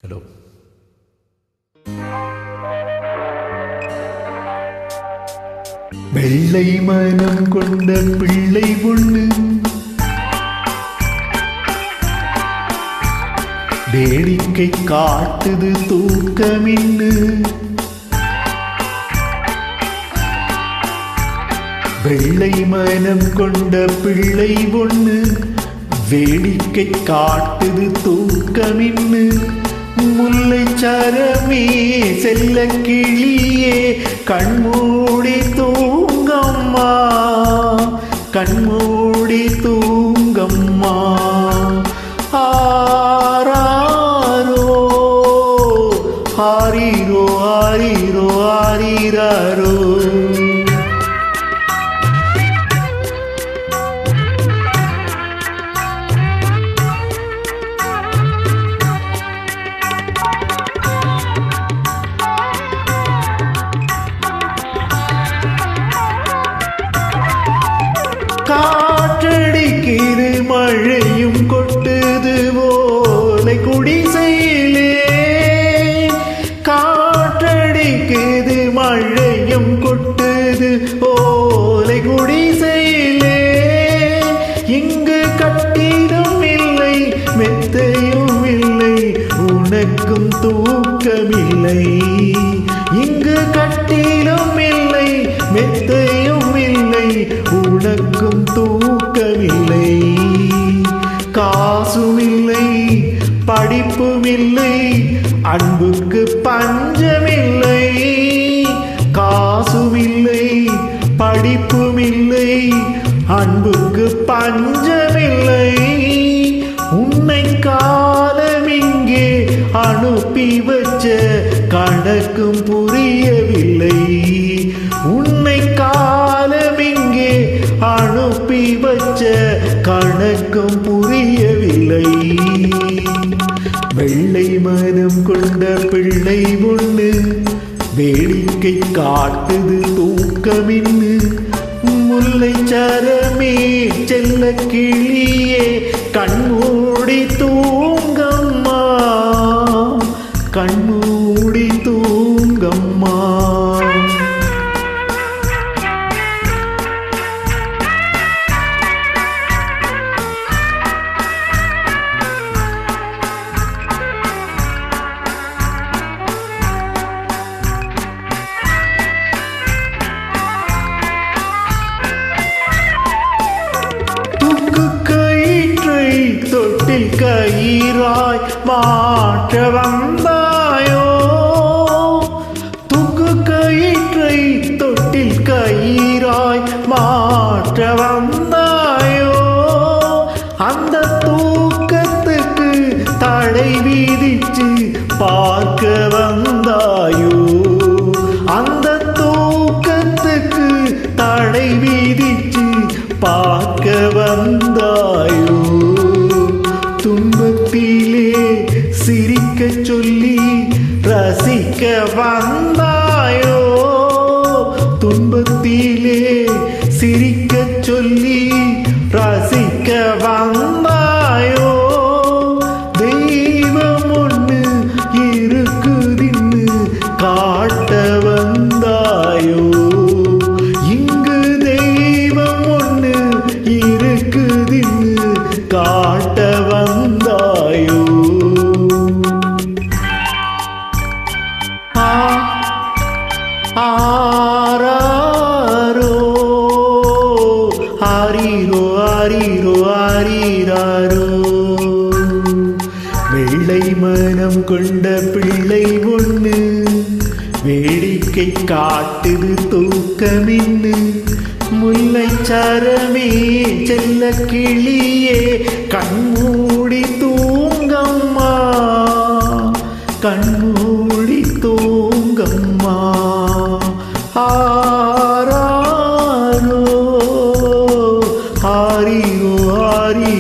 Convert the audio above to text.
Hello. வெள்ளை மனம் கொண்ட பிள்ளை பொண்ணு வேடிக்கை காட்டுது தூக்கமின்னு. வெள்ளை மனம் கொண்ட பிள்ளை பொண்ணு வேடிக்கை காட்டுது தூக்கமின்னு. முல்லை சரமே செல்ல கிளியே கண்மூடி தூங்கம்மா, கண்மூடி தூங்கம்மா. ஆராரோ ஆரீரோ ஆரீரோ ஆரீராரோ. காற்றடிக்கிது மழையும் கொட்டுது ஓலை குடிசையிலே. காற்றடிக்கிது மழையும் கொட்டுது ஓலை குடிசையிலே. இங்கு கட்டிடம் இல்லை மெத்தையும் இல்லை உனக்கும் தூக்கமில்லை. இங்கு கட்டிடம் இல்லை மெத்தையும் இல்லை உனக்கும் தூக்கமில்லை. காசும் இல்லை படிப்பும் இல்லை அன்புக்கு பஞ்சமில்லை. காசும் இல்லை படிப்பும் இல்லை அன்புக்கு பஞ்சமில்லை. உன்னை காலம் இங்கே அனுப்பி வச்ச கணக்கும் புரியவில்லை. உன்னை காலம் இங்கே அனுப்பி வச்ச கணக்கும் புரியவில்லை. வெள்ளை மனம் கொண்ட பிள்ளை பொண்ணு வேடிக்கை காட்டுது தூக்கமின்னு. முல்லை சரமே செல்ல கிளியே கண்மூடி தூங்கம்மா, கண்மூடி தூங்கம்மா. தொட்டில் கயிறாய் மாற்ற வந்தாயோ. தூக்கு கயிற்றை தொட்டில் கயிறாய் மாற்ற வந்தாயோ. அந்த தூக்கத்துக்கு தடை விதிச்சு பார்க்க வந்தாயோ. அந்த தூக்கத்துக்கு தடை விதிச்சு பார்க்க வந்தாயோ. துன்பத்திலே சிரிக்க சொல்லி ரசிக்க வந்தாயோ. துன்பத்திலே சிரிக்க சொல்லி ரசிக்க வந்தாயோ. தெய்வம் ஒன்று இருக்குதின்னு காட்ட வந்தாயோ. இங்கு தெய்வம் ஒன்று இருக்குதின்னு காட்ட வந்தாயோ. ஆராரோ ஆரீரோ ஆரீரோ ஆரீராரோ. வெள்ளை மனம் கொண்ட பிள்ளை பொண்ணு வேடிக்கை காட்டுது தூக்கமின்னு. முல்லை சரமே செல்ல கிளியே கண்மூடி தூங்கம்மா, கண்மூடி தூங்கம்மா. ஆராரோ ஆரீரோ ஆரீ